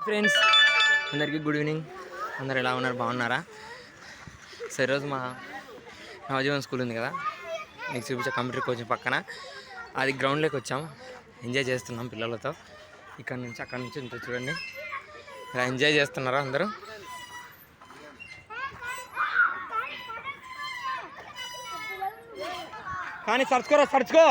Friends అందరికీ good evening. అందరు ఎలా ఉన్నారు, బాగున్నారా? సో ఈరోజు మా నవజీవన్ స్కూల్ ఉంది కదా, మీకు చూపించే కంప్యూటర్ కోచింగ్ పక్కన అది గ్రౌండ్లోకి వచ్చాం. ఎంజాయ్ చేస్తున్నాం పిల్లలతో. ఇక్కడ నుంచి అక్కడ నుంచి ఉంటుంది చూడండి, ఇలా ఎంజాయ్ చేస్తున్నారా అందరూ. కానీ సర్చుకో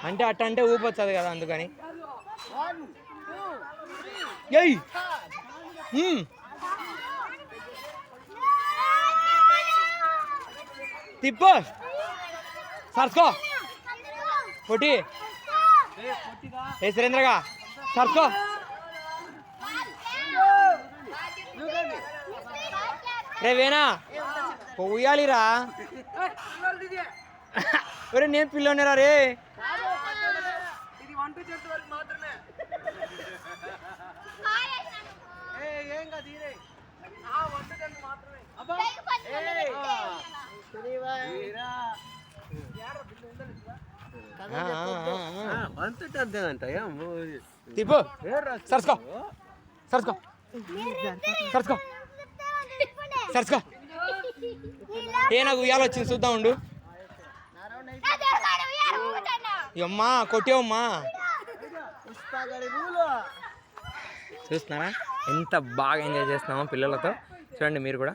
అంటే అట్ట అంటే ఊపొచ్చదు కదా, అందుకని. తిప్పు సర్చుకో పొట్టి ఏ సురేంద్రగా సర్చుకో. రే వేనా పోయాలిరా, ఒరే నేను పిల్లనేరా రే. తిప్పు సర్చుకో సర్చుకో సర్చుకో సర్చుకో. ఏ నాకు ఉయ్యాల వచ్చింది, చూద్దాం ఉండు. అమ్మా కొట్టేవమ్మా, చూస్తున్నారా ఎంత బాగా ఎంజాయ్ చేస్తున్నామో పిల్లలతో. చూడండి మీరు కూడా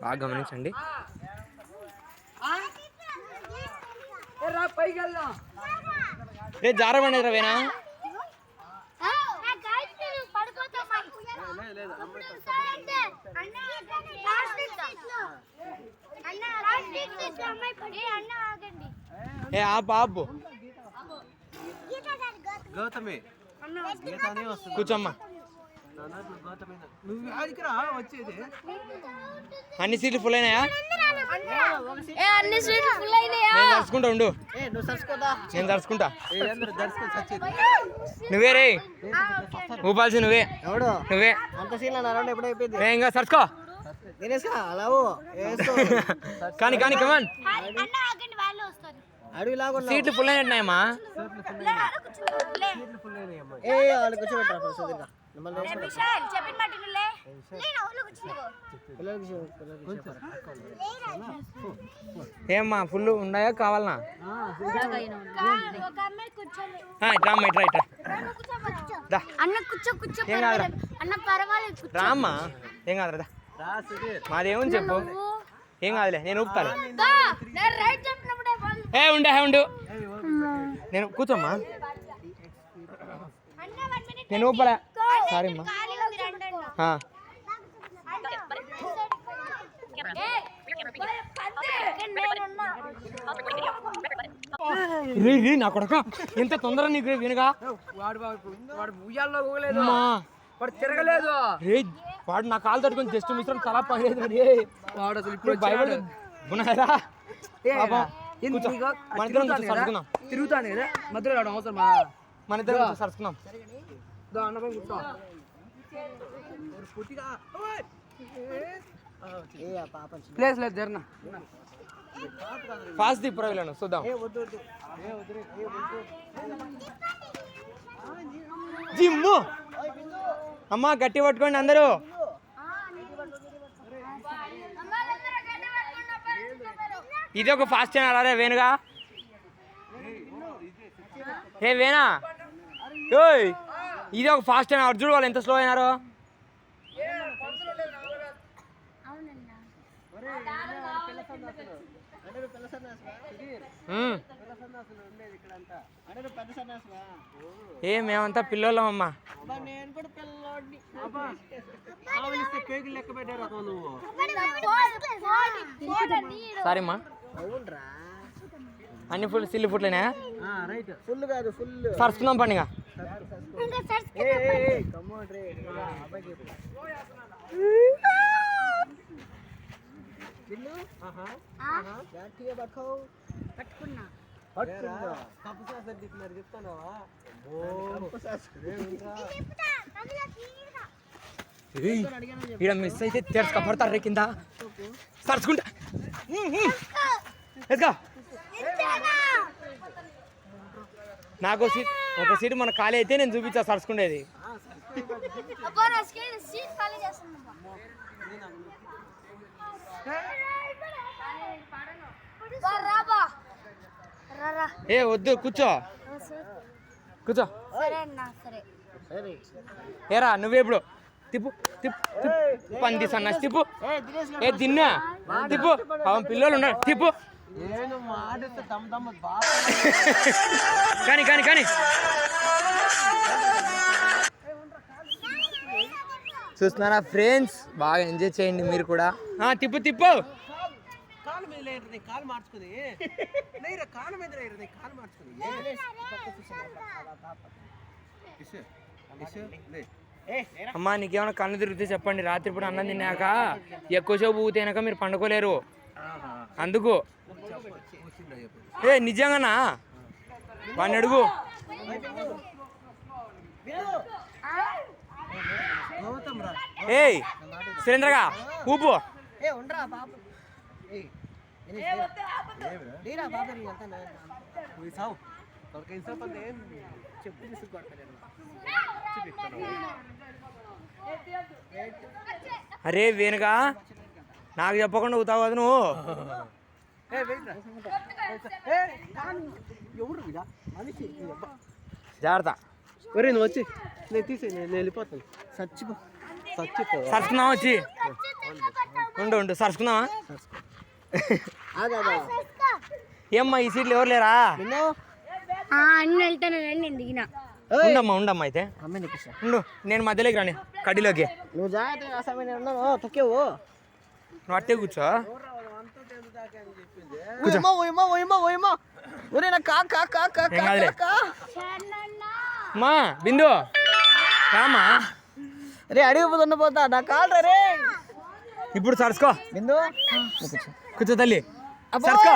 బాగా గమనించండి. రే జారబండి రవేనా, ఏ ఆపు కూర్చోమ్మా. అన్ని సీట్లు ఫుల్ అయినాయా? నేను తరుచుకుంటా ఉండు, నేను తరుచుకుంటా. నువ్వే రే ఊపాల్సి, నువ్వే ఇంకా తరుచుకో. కానీ కమాన్, సీట్లు ఫుల్ అయినట్టున్నాయమ్మా. ఏమ్మా ఫుల్ ఉన్నాయా, కావాలనా? రామ్మా, ఏం కాదురా, మాదేమని చెప్పు. ఏం కాదులే, నేను ఊపుతాను. ఉండు నేను కూర్చోమ్మా, నేను ఊపలే. సారీ అమ్మా. నా కొడక ఎంత తొందర నీకు వినగా, తిరగలేదు. వాడు నా కాలు తట్టుకొని జస్ట్ మిశ్రం తలా పడలేదు. వాడు అసలు ఇప్పుడు భయపడదు. తిరుగుతాను కదా మధ్యలో రావడం అవసరం, మన ఇద్దరు సరుచుకున్నాం. ప్లేస్ లేదు జర్నా ఫాస్ట్ దిప్పురవిలను చూద్దాం. జిమ్ము అమ్మా గట్టి పట్టుకోండి అందరూ. ఇది ఒక ఫాస్ట్ అయినా రే వేణుగా. ఏ వేణా, ఓయ్ ఇది ఒక ఫాస్ట్ అయినా. అర్జుడు వాళ్ళు ఎంత స్లో అయినారో. ఏ మేమంతా పిల్లోళ్ళం అమ్మా. సారీ అమ్మా, అన్ని ఫుల్ సిల్లు ఫుట్లేనా? సరుచుకుందాం పండుగ. ఇక్కడ మిస్ అయితే తెరుచుక పడతారు రే కింద. సరుచుకుంటా ఎత్తుకో. నాకు ఒక సీటు మన ఖాళీ అయితే నేను చూపించా సరుచుకునేది. ఏ వద్దు, కూర్చో కూర్చో. ఏరా నువ్వే ఇప్పుడు తిప్పు తిప్పు పంది సన్నాసి తిప్పు. ఏ తిన్నా తిప్పు, అవును పిల్లలు ఉన్నారు తిప్పు. కానీ కానీ కానీ చూస్తున్నారా ఫ్రెండ్స్, బాగా ఎంజాయ్ చేయండి మీరు కూడా. తిప్పు తిప్పు. అమ్మా నీకేమైనా కళ్ళు తిరిగితే చెప్పండి. రాత్రిపూట అన్నం తిన్నాక ఎక్కువసేపు ఊతేనాక మీరు పండుకోలేరు. అందుకు ఏ నిజంగానా వాడిని అడుగు. ఏయ్ సురేంద్రగా ఊపు. అరే వేనుగా నాకు చెప్పకుండా ఊతావు కదా నువ్వు. జాగ్రత్త. నువ్వు వచ్చి నేను తీసి నేను వెళ్ళిపోతాను. సరుచుకుందామా వచ్చి? ఉండు ఉండు సరుచుకుందామా? ఏమ్మా ఈ సీట్లు ఎవరు లేరా? ఉండమ్మా ఉండమ్మా అయితే ఉండు, నేను మధ్యలోకి రాని కడ్డీలోకి. నువ్వు జాగ్రత్త తొక్కేవు. నువ్వు అట్టే కూర్చో. మా బిందు రామా. రే అడిగిపోతున్న పోతా నా కాల్ రే. ఇప్పుడు సరుచుకో బిందు, కూర్చో తల్లి. సరుచుకో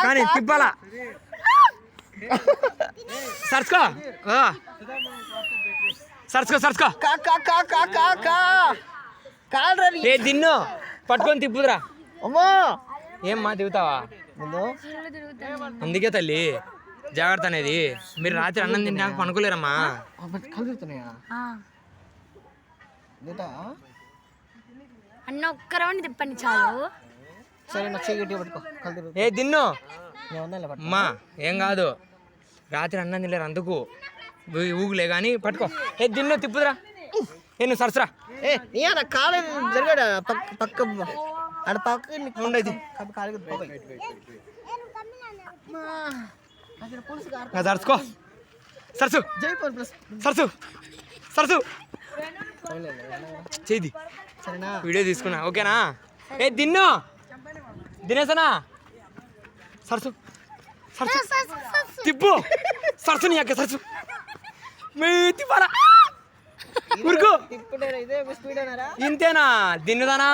కానీ తిప్పాలా. సరుచుకో సరుచుకో సరుచుకో. ఏ దిన్ను పట్టుకొని తిప్పుదురా. అమ్మా ఏమ్మా దిగుతావా? అందుకే తల్లి జాగ్రత్త అనేది. మీరు రాత్రి అన్నం తిన్నాక పనుకోలేరమ్మా. అన్న ఒక్క రౌండ్ తిప్పండి చాలు. సరే నాకు చెయ్యి పట్టుకో. ఏ దిన్ను అమ్మా ఏం కాదు, రాత్రి అన్నం తినలేరు అందుకు ఊగులే కానీ పట్టుకో. ఏ దిన్ను తిప్పుదురా. ఏ నువ్వు సరసరా. ఏ నీ కాలేదు జరిగాడు పక్క ఆడ పక్క ఉండేది సరచుకో. సరసు సరసు సరసు చేయి. సరేనా వీడియో తీసుకున్నా ఓకేనా? ఏ దిన్ను దినేసనా సరసు సరసు తిప్పు. సరసు నీ అక్క సరసు మీ తిప్పాలా ఉరుకు. ఇంతేనా దిన్నుదానా?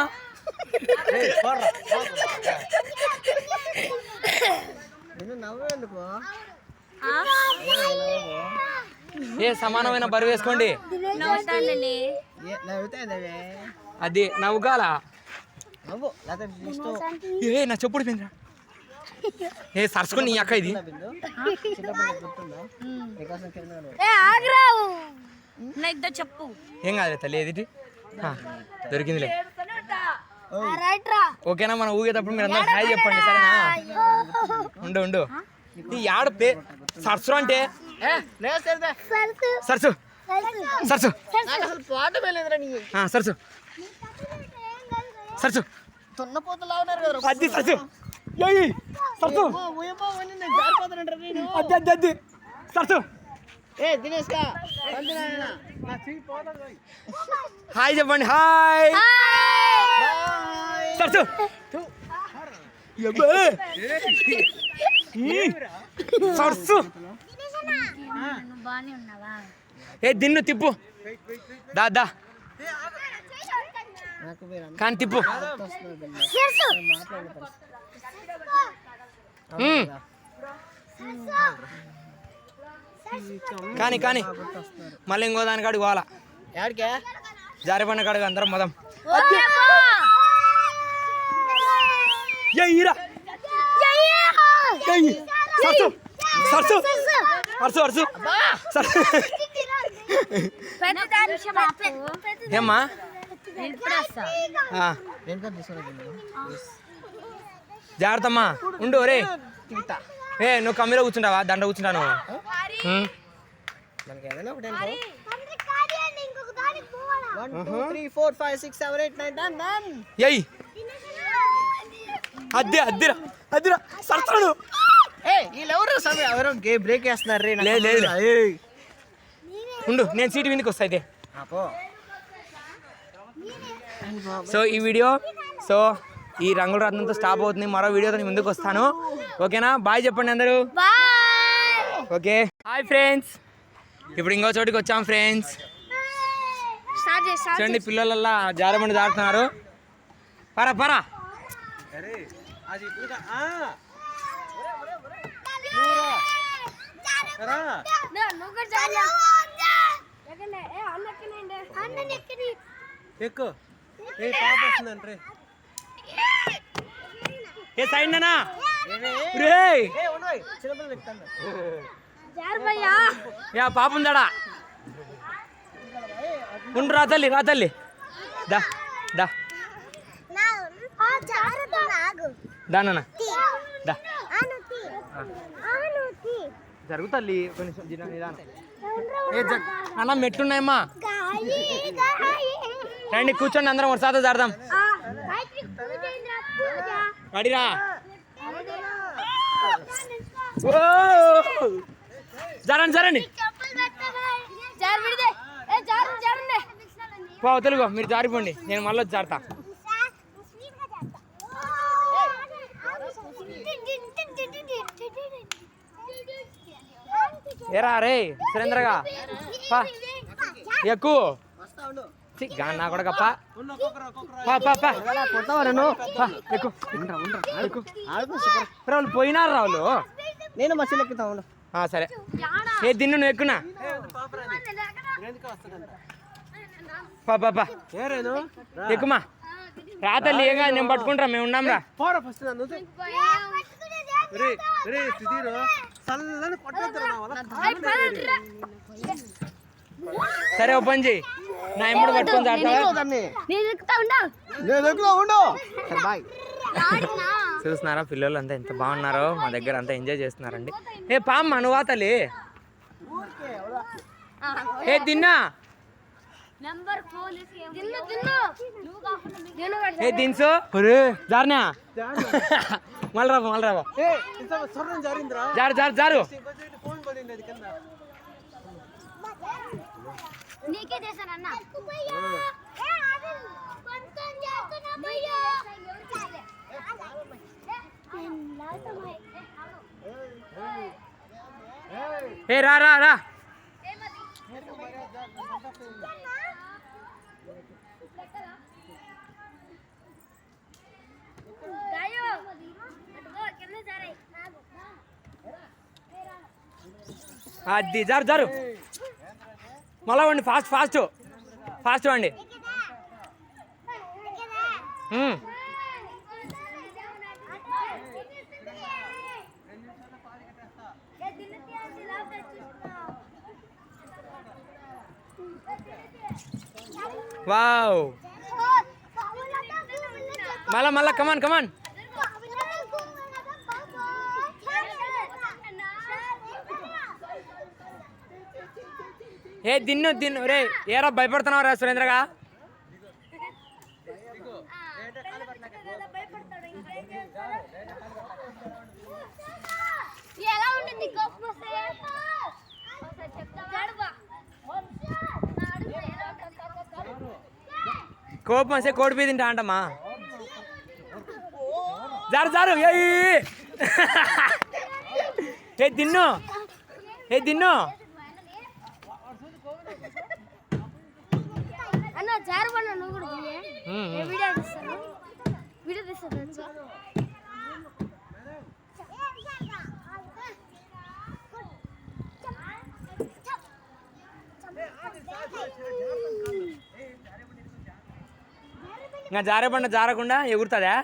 ఏ సమానమైన బరువు వేసుకోండి. అది నవ్వుగాల. ఏ నా చెప్పుడు పోయిందిరా. ఏ సరసుకొని నీ అక్క ఇది. చెప్పు ఏం కాదులే తల్లి. ఏది దొరికిందిలే. ఓకేనా? మనం ఊగేటప్పుడు మీరు అందరూ హాయ్ చెప్పండి సరేనా? ఉండు ఉండు. ఈ యాడ సరసు అంటే సరసు సరసు సరసు సరసు అది సరసు సరసు అది అది అది సరసు. హాయ్ చెప్పండి. హాయ్ సరసు. సరసు బానే ఉన్నావా? ఏ దిన్ను తిప్పు. దా దా కానీ తిప్పు. కానీ కానీ మళ్ళీ ఇంకో దాని కాడికి పోవాలా. జారిపడిన కాడికి అందరం మదం. ఈరా సరసు సరసు అరసు అరసు ఏమ్మా జాగ్రత్తమ్మా ఉండు రే ఏ నువ్వు కమ్మిలో కూర్చుంటావా దండ కూర్చుంటాను మనకి ఏదైనా ఒకటి 1 2 3 4 5 6 7 8 9 10 10 ఎయ్ అద్దిరా అద్దిరా సరసడు వీళ్ళెవరు ఎవరో బ్రేక్ వేస్తున్నారు రే లేదు ఉండు నేను సీటు విందుకు వస్తా అయితే సో ఈ వీడియో సో ఈ రంగుల రత్నంతో స్టాప్ అవుతుంది మరో వీడియోతో నేను ముందుకు వస్తాను ఓకేనా బాయ్ చెప్పండి అందరూ ఓకే హాయ్ ఫ్రెండ్స్ ఇప్పుడు ఇంకో చోటికి వచ్చాం ఫ్రెండ్స్ చూడండి పిల్లలల్లా జారబండి జారుతున్నారు పరా ఎక్కు ఏ పాప వస్తుందంటే ఏ సైడ్ నానా రే చిన్నపిల్లలు ఎక్కుతాను యా పాప ఉందాడా ఉండు రా తల్లి దా దా దా నాన్న దా జరుగు తల్లి కొంచెం అన్న మెట్లున్నాయమ్మా రండి కూర్చోండి అందరం వరుసతో జాడదాం అడిరా జరండి తెలుగు మీరు జారిపోండి నేను మళ్ళీ వచ్చి జారుతా ఏరా రే సురేంద్రగా పా ఎక్కువ నా కూడా కప్ప వాళ్ళు పోయినారు రావులు నేను మసలు ఎక్కుతా సరే ఏ దిన్ను నువ్వు ఎక్కునా ఎక్కుమా రా తల్లి ఏం కాదు నేను పట్టుకుంటా మేము ఉన్నాం రా సరే ఓ పని చెయ్యి నా ఎమ్మడు పట్టుకొని చూస్తున్నారా పిల్లలు అంతా ఎంత బాగున్నారో మా దగ్గర అంతా ఎంజాయ్ చేస్తున్నారండి ఏ పామ్మ నువ్వా తల్లి ఏ తిన్నా ఏ దిన్సు జారునా మళ్ళీ రాబో జారు నీకే చేశానన్నా ఏ రా అది జారు మళ్ళా వండి ఫాస్ట్ వండి వావ్ మళ్ళా కమాన్ ఏ దిన్ను రే ఏరా భయపడుతున్నావు రా సురేంద్రగా ఎలా ఉంటుంది కోపం వస్తే కోడి మీద తింటా అంటమ్మా జారు ఏ దిన్ను అన్న జారుబన్న నువ్వు కూడా వీడియో తీస్తాను ఇంకా జారే బండ జారకుండా ఎగురుతుందా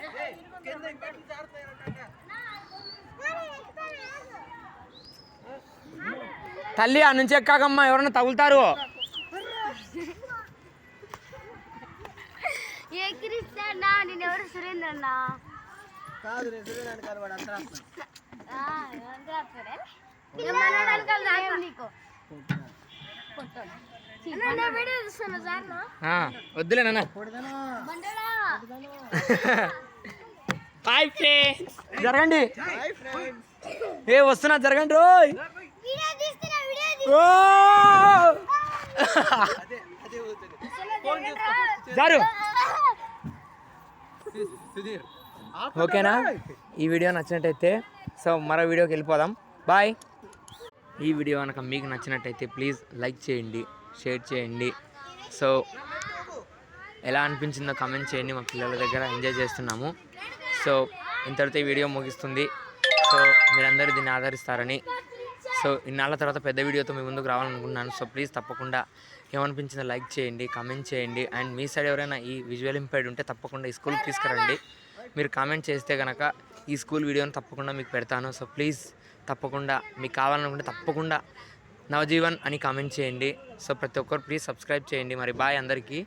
తల్లి ఆ నుంచి ఎక్కాకమ్మా, ఎవరన్నా తగులుతారు. నేను ఎవరు సురేంద్ర అన్నా కాదు రే సురేంద్ర గారు వాడు అంతా వద్దులే నాన్న. హాయ్ ఫ్రెండ్స్, జరగండి. ఏ వస్తున్నా, జరగండి రోయ్. జారు. ఓకేనా? ఈ వీడియో నచ్చినట్టయితే సో మరో వీడియోకి వెళ్ళిపోదాం. బాయ్. ఈ వీడియో కనుక మీకు నచ్చినట్టయితే ప్లీజ్ లైక్ చేయండి, షేర్ చేయండి. సో ఎలా అనిపించిందో కామెంట్ చేయండి. మా పిల్లల దగ్గర ఎంజాయ్ చేస్తున్నాము. సో ఇంతటితో ఈ వీడియో ముగిస్తుంది. సో మీరందరూ దీన్ని ఆదరిస్తారని, సో ఇన్నాళ్ళ తర్వాత పెద్ద వీడియోతో మీ ముందుకు రావాలనుకుంటున్నాను. సో ప్లీజ్ తప్పకుండా ఏమనిపించిందో లైక్ చేయండి, కామెంట్ చేయండి. అండ్ మీ సైడ్ ఎవరైనా ఈ విజువల్ ఇంపైర్డ్ ఉంటే తప్పకుండా ఈ స్కూల్కి తీసుకురండి. మీరు కామెంట్ చేస్తే కనుక ఈ స్కూల్ వీడియోని తప్పకుండా మీకు పెడతాను. సో ప్లీజ్ తప్పకుండా మీకు కావాలనుకుంటే తప్పకుండా నవజీవన్ అని కామెంట్ చేయండి. సో ప్రతి ఒక్కరు ప్లీజ్ సబ్స్క్రైబ్ చేయండి. మరి బాయ్ అందరికీ.